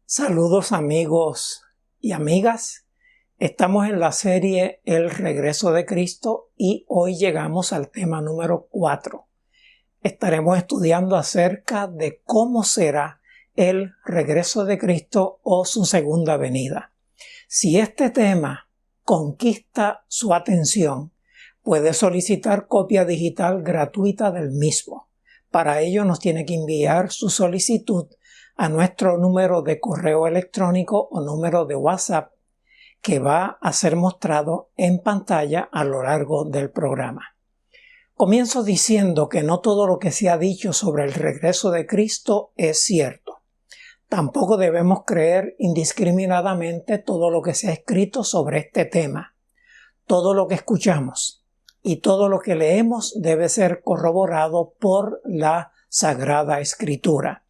Saludos amigos y amigas. Estamos en la serie El regreso de Cristo y hoy llegamos al tema número 4. Estaremos estudiando acerca de cómo será el regreso de Cristo o su segunda venida. Si este tema conquista su atención, puede solicitar copia digital gratuita del mismo. Para ello nos tiene que enviar su solicitud a nuestro número de correo electrónico o número de WhatsApp que va a ser mostrado en pantalla a lo largo del programa. Comienzo diciendo que no todo lo que se ha dicho sobre el regreso de Cristo es cierto. Tampoco debemos creer indiscriminadamente todo lo que se ha escrito sobre este tema. Todo lo que escuchamos y todo lo que leemos debe ser corroborado por la Sagrada Escritura.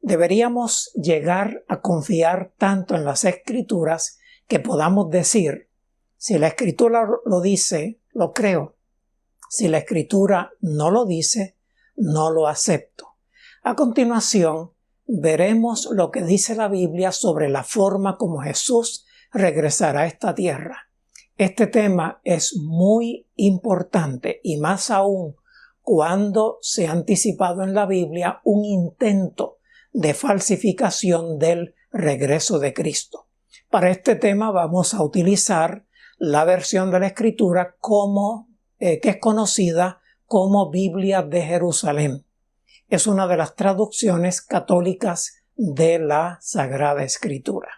Deberíamos llegar a confiar tanto en las Escrituras que podamos decir, si la Escritura lo dice, lo creo. Si la Escritura no lo dice, no lo acepto. A continuación, veremos lo que dice la Biblia sobre la forma como Jesús regresará a esta tierra. Este tema es muy importante y más aún cuando se ha anticipado en la Biblia un intento de falsificación del regreso de Cristo. Para este tema vamos a utilizar la versión de la Escritura que es conocida como Biblia de Jerusalén. Es una de las traducciones católicas de la Sagrada Escritura.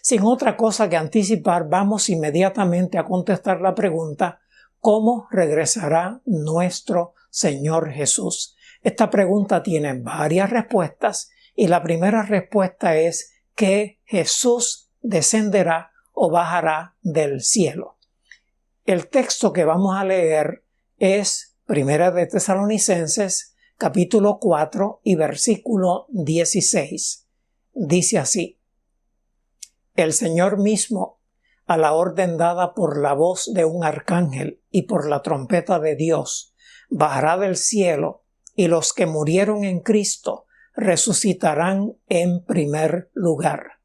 Sin otra cosa que anticipar, vamos inmediatamente a contestar la pregunta: ¿cómo regresará nuestro Señor Jesús? Esta pregunta tiene varias respuestas y la primera respuesta es que Jesús descenderá o bajará del cielo. El texto que vamos a leer es Primera de Tesalonicenses, capítulo 4 y versículo 16. Dice así: El Señor mismo, a la orden dada por la voz de un arcángel y por la trompeta de Dios, bajará del cielo, y los que murieron en Cristo resucitarán en primer lugar.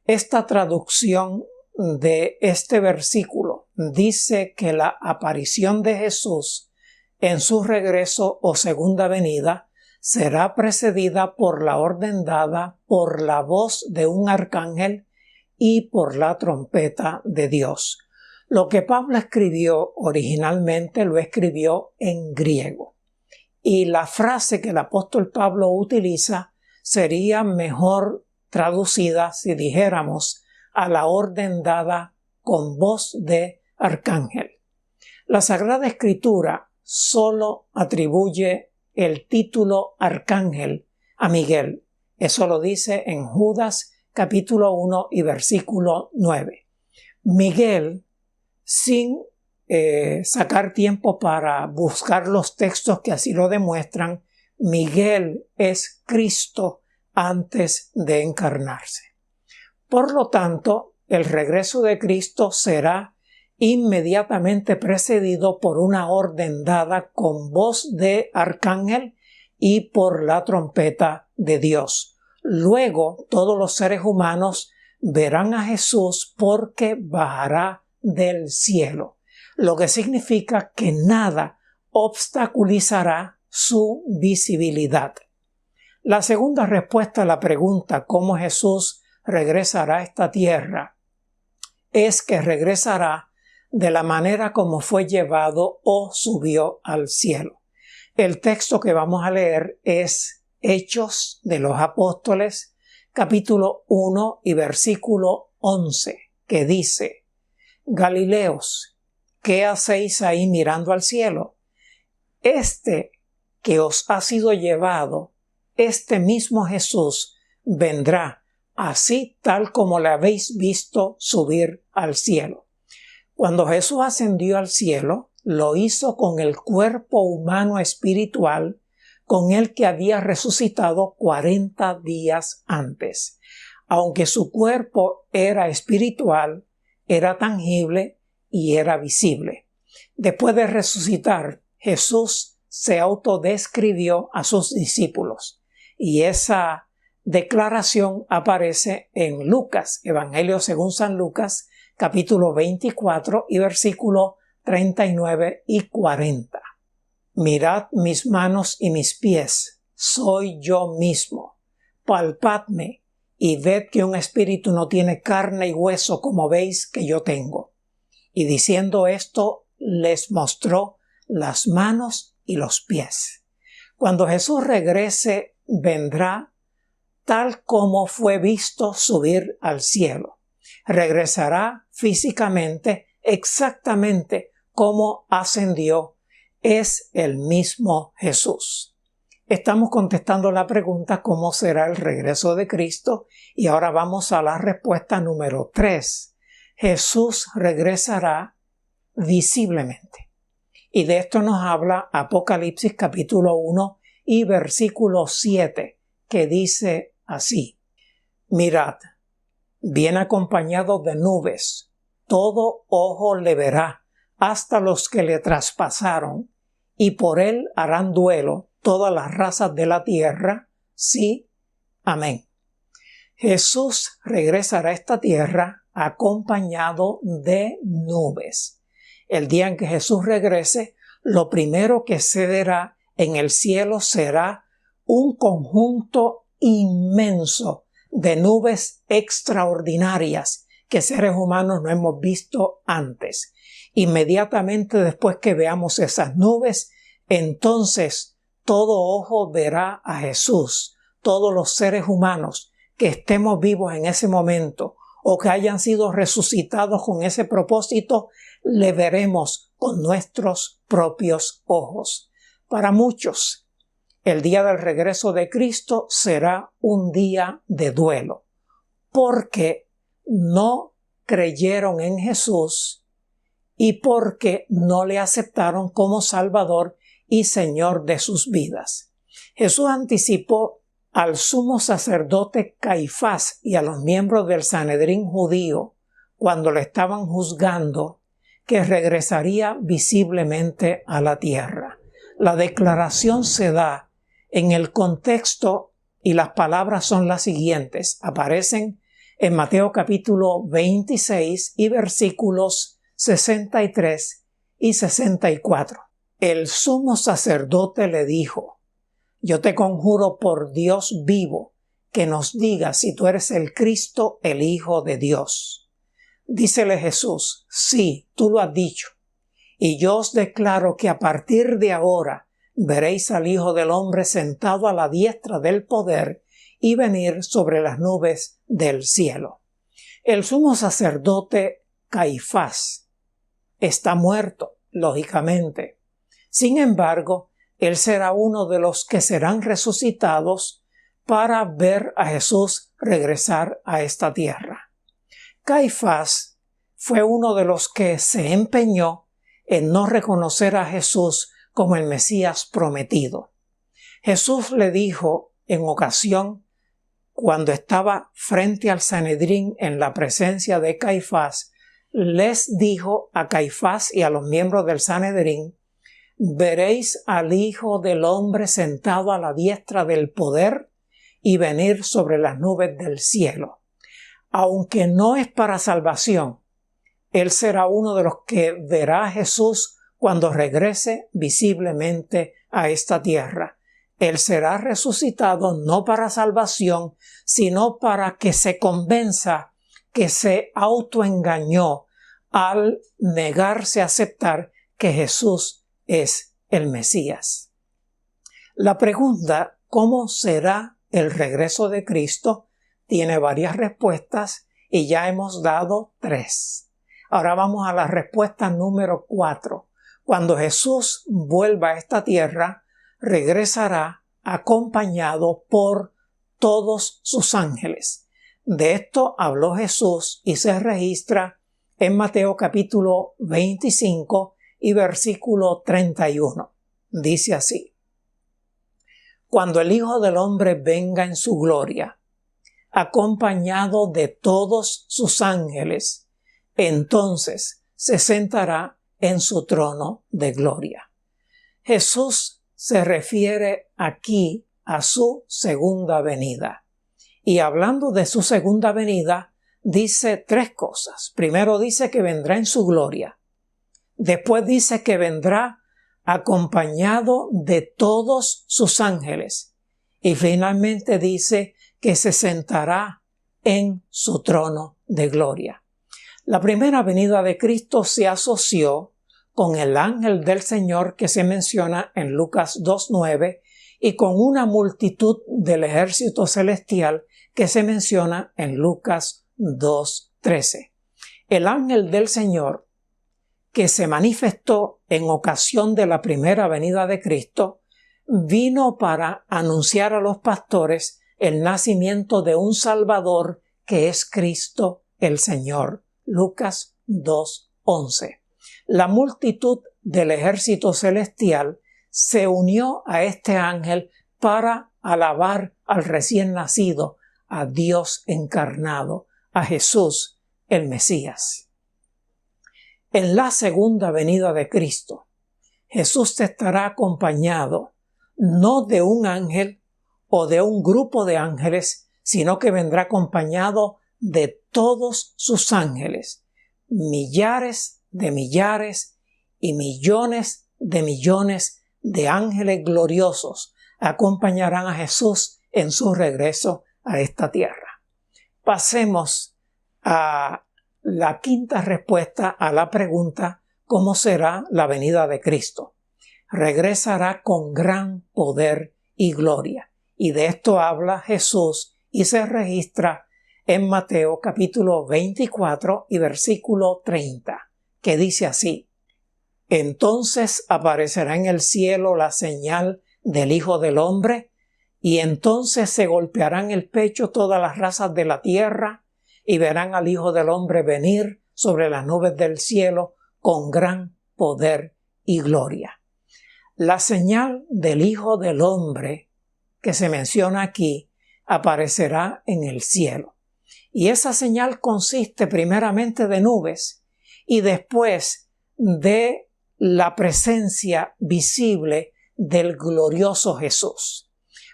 Esta traducción de este versículo dice que la aparición de Jesús en su regreso o segunda venida será precedida por la orden dada por la voz de un arcángel y por la trompeta de Dios. Lo que Pablo escribió originalmente lo escribió en griego. Y la frase que el apóstol Pablo utiliza sería mejor traducida si dijéramos a la orden dada con voz de arcángel. La Sagrada Escritura solo atribuye el título arcángel a Miguel. Eso lo dice en Judas capítulo 1 y versículo 9. Miguel, sin sacar tiempo para buscar los textos que así lo demuestran, Miguel es Cristo antes de encarnarse. Por lo tanto, el regreso de Cristo será inmediatamente precedido por una orden dada con voz de arcángel y por la trompeta de Dios. Luego, todos los seres humanos verán a Jesús porque bajará del cielo, lo que significa que nada obstaculizará su visibilidad. La segunda respuesta a la pregunta ¿cómo Jesús regresará a esta tierra? Es que regresará de la manera como fue llevado o subió al cielo. El texto que vamos a leer es Hechos de los Apóstoles, capítulo 1 y versículo 11, que dice: Galileos, ¿qué hacéis ahí mirando al cielo? Este que os ha sido llevado, este mismo Jesús, vendrá, así tal como le habéis visto subir al cielo. Cuando Jesús ascendió al cielo, lo hizo con el cuerpo humano espiritual con el que había resucitado 40 días antes. Aunque su cuerpo era espiritual, era tangible y era visible. Después de resucitar, Jesús se autodescribió a sus discípulos y esa declaración aparece en Lucas, Evangelio según San Lucas, capítulo 24 y versículos 39 y 40. Mirad mis manos y mis pies, soy yo mismo. Palpadme y ved que un espíritu no tiene carne y hueso como veis que yo tengo. Y diciendo esto, les mostró las manos y los pies. Cuando Jesús regrese, vendrá tal como fue visto subir al cielo. Regresará físicamente exactamente como ascendió. Es el mismo Jesús. Estamos contestando la pregunta ¿cómo será el regreso de Cristo? Y ahora vamos a la respuesta número 3. Jesús regresará visiblemente. Y de esto nos habla Apocalipsis capítulo 1 y versículo 7, que dice así: Mirad, viene acompañado de nubes, todo ojo le verá, hasta los que le traspasaron, y por él harán duelo todas las razas de la tierra. Sí, amén. Jesús regresará a esta tierra acompañado de nubes. El día en que Jesús regrese, lo primero que se verá en el cielo será un conjunto inmenso de nubes extraordinarias que seres humanos no hemos visto antes. Inmediatamente después que veamos esas nubes, entonces todo ojo verá a Jesús. Todos los seres humanos que estemos vivos en ese momento o que hayan sido resucitados con ese propósito, le veremos con nuestros propios ojos. Para muchos, el día del regreso de Cristo será un día de duelo, porque no creyeron en Jesús y porque no le aceptaron como Salvador y Señor de sus vidas. Jesús anticipó al sumo sacerdote Caifás y a los miembros del Sanedrín judío, cuando le estaban juzgando, que regresaría visiblemente a la tierra. La declaración se da en el contexto y las palabras son las siguientes. Aparecen en Mateo capítulo 26 y versículos 63 y 64. El sumo sacerdote le dijo: Yo te conjuro por Dios vivo que nos digas si tú eres el Cristo, el Hijo de Dios. Dícele Jesús: Sí, tú lo has dicho. Y yo os declaro que a partir de ahora veréis al Hijo del Hombre sentado a la diestra del poder y venir sobre las nubes del cielo. El sumo sacerdote Caifás está muerto, lógicamente. Sin embargo, él será uno de los que serán resucitados para ver a Jesús regresar a esta tierra. Caifás fue uno de los que se empeñó en no reconocer a Jesús como el Mesías prometido. Jesús le dijo en ocasión, cuando estaba frente al Sanedrín en la presencia de Caifás, les dijo a Caifás y a los miembros del Sanedrín: veréis al Hijo del Hombre sentado a la diestra del poder y venir sobre las nubes del cielo. Aunque no es para salvación, él será uno de los que verá a Jesús cuando regrese visiblemente a esta tierra. Él será resucitado no para salvación, sino para que se convenza que se autoengañó al negarse a aceptar que Jesús es el Mesías. La pregunta, ¿cómo será el regreso de Cristo?, tiene varias respuestas y ya hemos dado 3. Ahora vamos a la respuesta número 4. Cuando Jesús vuelva a esta tierra, regresará acompañado por todos sus ángeles. De esto habló Jesús y se registra en Mateo capítulo 25 y versículo 31. Dice así: Cuando el Hijo del Hombre venga en su gloria, acompañado de todos sus ángeles, entonces se sentará en su trono de gloria. Jesús se refiere aquí a su segunda venida. Y hablando de su segunda venida, dice tres cosas. Primero dice que vendrá en su gloria. Después dice que vendrá acompañado de todos sus ángeles. Y finalmente dice que se sentará en su trono de gloria. La primera venida de Cristo se asoció con el ángel del Señor que se menciona en Lucas 2:9 y con una multitud del ejército celestial que se menciona en Lucas 2:13. El ángel del Señor que se manifestó en ocasión de la primera venida de Cristo vino para anunciar a los pastores el nacimiento de un Salvador que es Cristo el Señor. Lucas 2:11. La multitud del ejército celestial se unió a este ángel para alabar al recién nacido, a Dios encarnado, a Jesús el Mesías. En la segunda venida de Cristo, Jesús estará acompañado no de un ángel o de un grupo de ángeles, sino que vendrá acompañado de todos sus ángeles. Millares de millares y millones de ángeles gloriosos acompañarán a Jesús en su regreso a esta tierra. Pasemos a la quinta respuesta a la pregunta ¿cómo será la venida de Cristo? Regresará con gran poder y gloria. Y de esto habla Jesús y se registra en Mateo capítulo 24 y versículo 30, que dice así: Entonces aparecerá en el cielo la señal del Hijo del Hombre, y entonces se golpearán el pecho todas las razas de la tierra, y verán al Hijo del Hombre venir sobre las nubes del cielo con gran poder y gloria. La señal del Hijo del Hombre que se menciona aquí aparecerá en el cielo. Y esa señal consiste primeramente de nubes y después de la presencia visible del glorioso Jesús.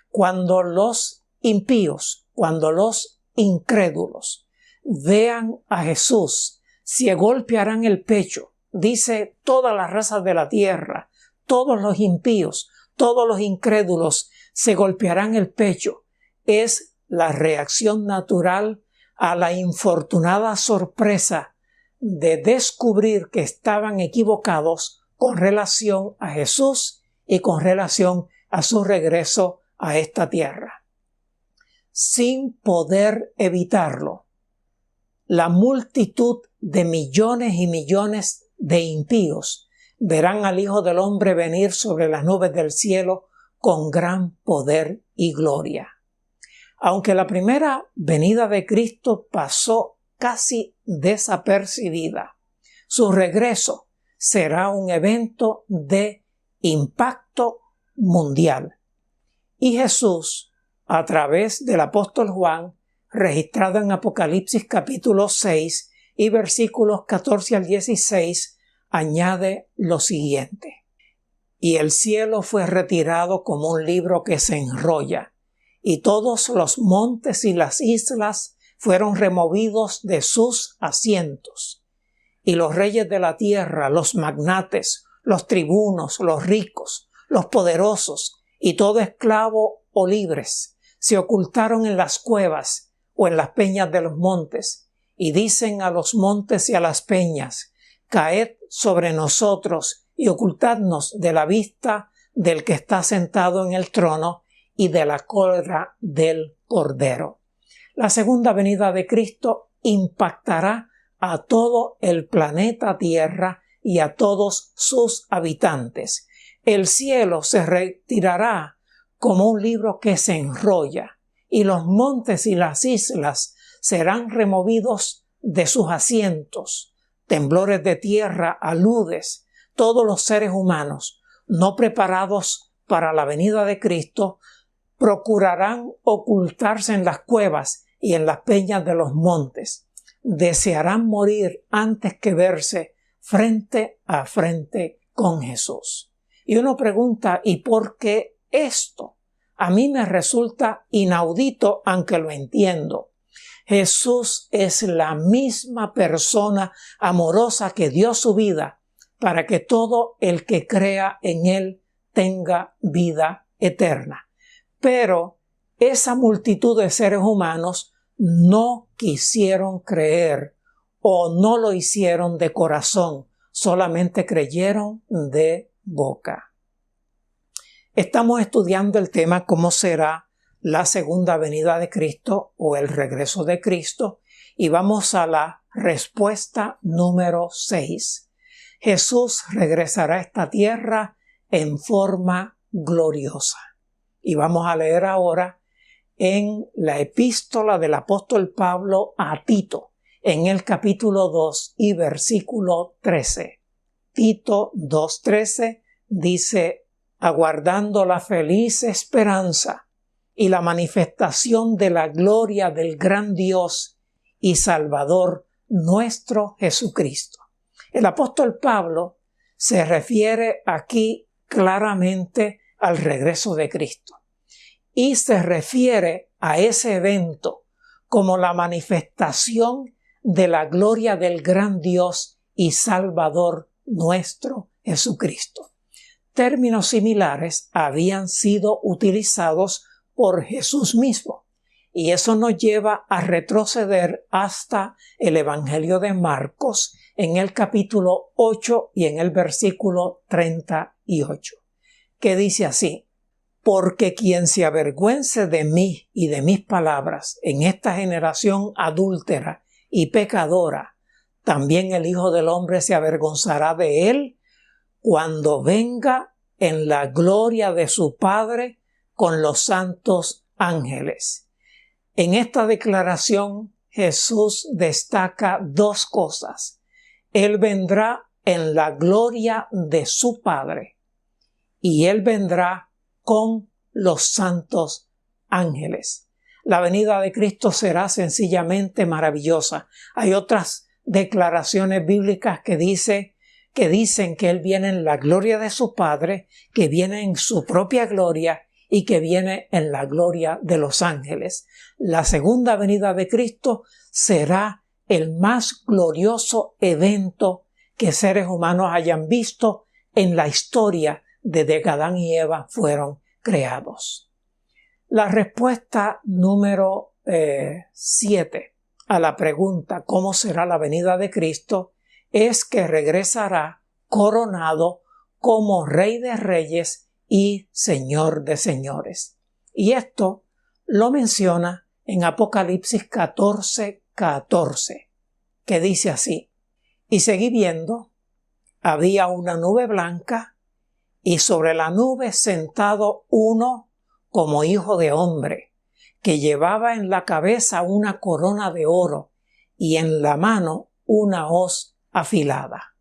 Cuando los impíos, cuando los incrédulos vean a Jesús, se golpearán el pecho. Dice todas las razas de la tierra, todos los impíos, todos los incrédulos se golpearán el pecho. Es la reacción natural a la infortunada sorpresa de descubrir que estaban equivocados con relación a Jesús y con relación a su regreso a esta tierra. Sin poder evitarlo, la multitud de millones y millones de impíos verán al Hijo del Hombre venir sobre las nubes del cielo con gran poder y gloria. Aunque la primera venida de Cristo pasó casi desapercibida, su regreso será un evento de impacto mundial. Y Jesús, a través del apóstol Juan, registrado en Apocalipsis capítulo 6 y versículos 14 al 16, añade lo siguiente: Y el cielo fue retirado como un libro que se enrolla, y todos los montes y las islas fueron removidos de sus asientos. Y los reyes de la tierra, los magnates, los tribunos, los ricos, los poderosos y todo esclavo o libres se ocultaron en las cuevas o en las peñas de los montes, y dicen a los montes y a las peñas: Caed sobre nosotros y ocultadnos de la vista del que está sentado en el trono y de la cola del Cordero. La segunda venida de Cristo impactará a todo el planeta Tierra y a todos sus habitantes. El cielo se retirará como un libro que se enrolla, y los montes y las islas serán removidos de sus asientos. Temblores de tierra, aludes, todos los seres humanos no preparados para la venida de Cristo procurarán ocultarse en las cuevas y en las peñas de los montes. Desearán morir antes que verse frente a frente con Jesús. Y uno pregunta, ¿y por qué esto? a mí me resulta inaudito, aunque lo entiendo. Jesús es la misma persona amorosa que dio su vida para que todo el que crea en Él tenga vida eterna. Pero esa multitud de seres humanos no quisieron creer o no lo hicieron de corazón, solamente creyeron de boca. Estamos estudiando el tema ¿cómo será la segunda venida de Cristo o el regreso de Cristo? Y vamos a la respuesta número 6. Jesús regresará a esta tierra en forma gloriosa. Y vamos a leer ahora en la epístola del apóstol Pablo a Tito, en el capítulo 2 y versículo 13. Tito 2:13 dice: aguardando la feliz esperanza y la manifestación de la gloria del gran Dios y Salvador nuestro Jesucristo. El apóstol Pablo se refiere aquí claramente al regreso de Cristo y se refiere a ese evento como la manifestación de la gloria del gran Dios y Salvador nuestro Jesucristo. Términos similares habían sido utilizados por Jesús mismo, y eso nos lleva a retroceder hasta el Evangelio de Marcos en el capítulo 8 y en el versículo 38, que dice así: porque quien se avergüence de mí y de mis palabras en esta generación adúltera y pecadora, también el Hijo del Hombre se avergonzará de él cuando venga en la gloria de su Padre con los santos ángeles. En esta declaración Jesús destaca dos cosas. Él vendrá en la gloria de su Padre y Él vendrá con los santos ángeles. La venida de Cristo será sencillamente maravillosa. Hay otras declaraciones bíblicas que dicen que Él viene en la gloria de su Padre, que viene en su propia gloria y que viene en la gloria de los ángeles. La segunda venida de Cristo será el más glorioso evento que seres humanos hayan visto en la historia desde que Adán y Eva fueron creados. La respuesta número 7 a la pregunta ¿cómo será la venida de Cristo? Es que regresará coronado como Rey de Reyes y Señor de Señores. Y esto lo menciona en Apocalipsis 14:14, que dice así: y seguí viendo, había una nube blanca, y sobre la nube sentado uno como hijo de hombre, que llevaba en la cabeza una corona de oro y en la mano una hoz afilada.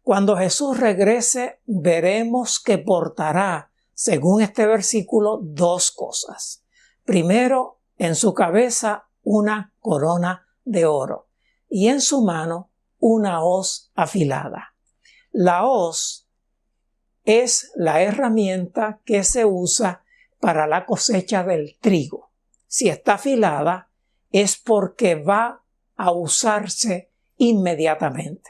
Cuando Jesús regrese, veremos que portará, según este versículo, dos cosas. Primero, en su cabeza una corona de oro y en su mano una hoz afilada. La hoz es la herramienta que se usa para la cosecha del trigo. Si está afilada, es porque va a usarse inmediatamente.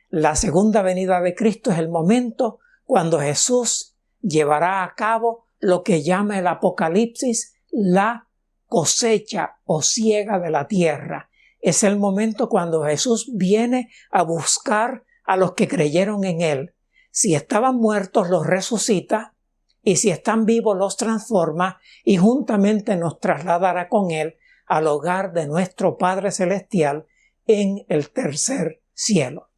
La segunda venida de Cristo es el momento cuando Jesús llevará a cabo lo que llama el Apocalipsis la cosecha o siega de la tierra. Es el momento cuando Jesús viene a buscar a los que creyeron en Él. Si estaban muertos, los resucita, y si están vivos, los transforma, y juntamente nos trasladará con Él al hogar de nuestro Padre Celestial en el tercer cielo.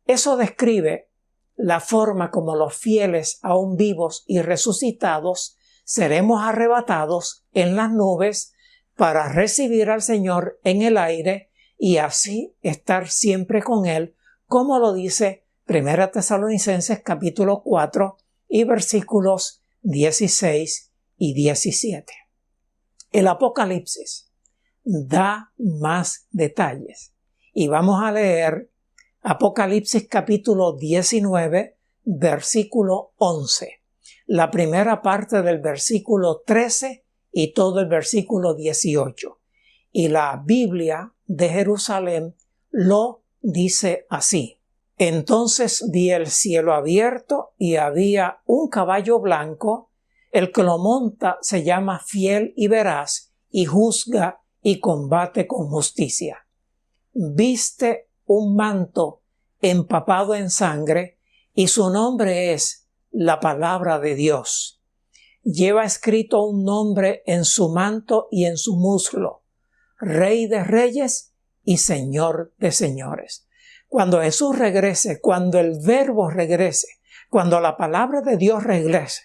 Eso describe la forma como los fieles aún vivos y resucitados seremos arrebatados en las nubes para recibir al Señor en el aire y así estar siempre con Él, como lo dice 1 Tesalonicenses capítulo 4 y versículos 16 y 17. El Apocalipsis da más detalles y vamos a leer Apocalipsis capítulo 19, versículo 11. la primera parte del versículo 13 y todo el versículo 18. Y la Biblia de Jerusalén lo dice así. Entonces vi el cielo abierto y había un caballo blanco. El que lo monta se llama Fiel y Veraz y juzga y combate con justicia. Viste un manto empapado en sangre y su nombre es la Palabra de Dios. Lleva escrito un nombre en su manto y en su muslo: Rey de Reyes y Señor de Señores. Cuando Jesús regrese, cuando el Verbo regrese, cuando la Palabra de Dios regrese,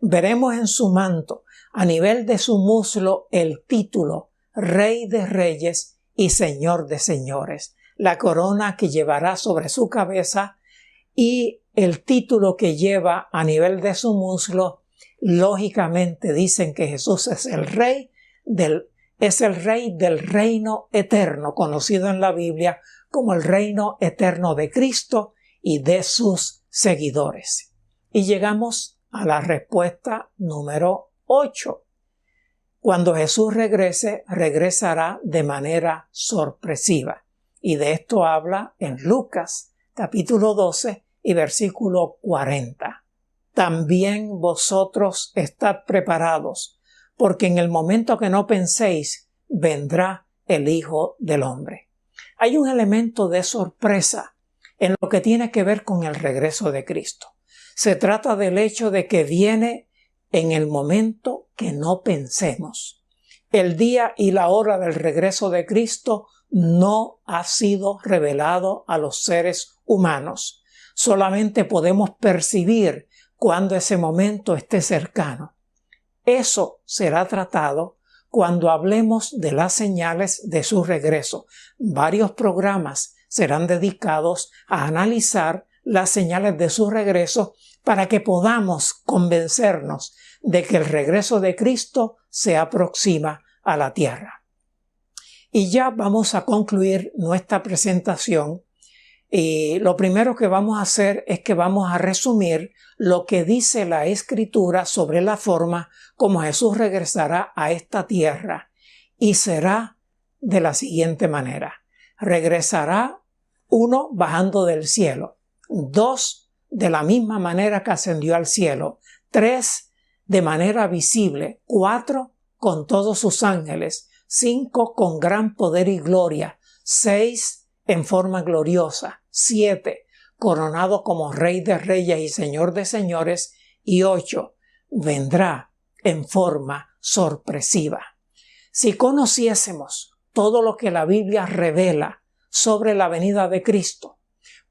veremos en su manto, a nivel de su muslo, el título Rey de Reyes y Señor de Señores, la corona que llevará sobre su cabeza y el título que lleva a nivel de su muslo. Lógicamente dicen que Jesús es el rey del reino eterno, conocido en la Biblia como el reino eterno de Cristo y de sus seguidores. Y llegamos a la respuesta número 8. Cuando Jesús regrese, regresará de manera sorpresiva. Y de esto habla en Lucas, capítulo 12 y versículo 40. También vosotros estad preparados, porque en el momento que no penséis, vendrá el Hijo del Hombre. Hay un elemento de sorpresa en lo que tiene que ver con el regreso de Cristo. Se trata del hecho de que viene en el momento que no pensemos. El día y la hora del regreso de Cristo no ha sido revelado a los seres humanos. Solamente podemos percibir cuando ese momento esté cercano. Eso será tratado cuando hablemos de las señales de su regreso. Varios programas serán dedicados a analizar las señales de su regreso para que podamos convencernos de que el regreso de Cristo se aproxima a la tierra. Y ya vamos a concluir nuestra presentación. Y lo primero que vamos a hacer es que vamos a resumir lo que dice la Escritura sobre la forma como Jesús regresará a esta tierra. Y será de la siguiente manera. Regresará, 1, bajando del cielo. 2, de la misma manera que ascendió al cielo. 3, de manera visible. 4, con todos sus ángeles. 5, con gran poder y gloria. 6, en forma gloriosa. 7, coronado como Rey de Reyes y Señor de Señores. Y 8, vendrá en forma sorpresiva. Si conociésemos todo lo que la Biblia revela sobre la venida de Cristo,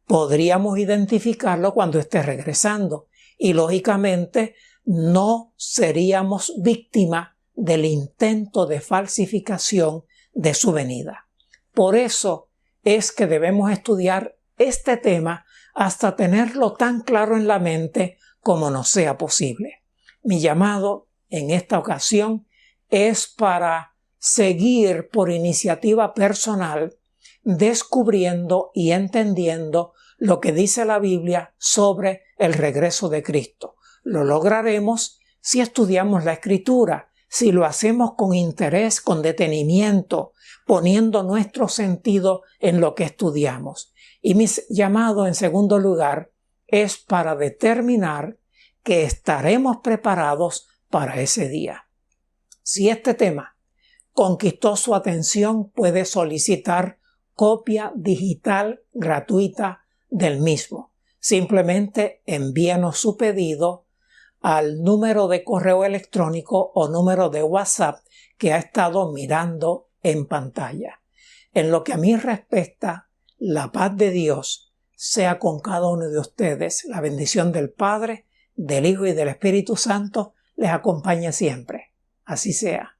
podríamos identificarlo cuando esté regresando y lógicamente no seríamos víctima del intento de falsificación de su venida. Por eso es que debemos estudiar este tema hasta tenerlo tan claro en la mente como nos sea posible. Mi llamado en esta ocasión es para seguir por iniciativa personal descubriendo y entendiendo lo que dice la Biblia sobre el regreso de Cristo. Lo lograremos si estudiamos la Escritura, si lo hacemos con interés, con detenimiento, poniendo nuestro sentido en lo que estudiamos. Y mi llamado, en segundo lugar, es para determinar que estaremos preparados para ese día. Si este tema conquistó su atención, puede solicitar copia digital gratuita del mismo. Simplemente envíanos su pedido al número de correo electrónico o número de WhatsApp que ha estado mirando en pantalla. En lo que a mí respecta, la paz de Dios sea con cada uno de ustedes. La bendición del Padre, del Hijo y del Espíritu Santo les acompañe siempre. Así sea.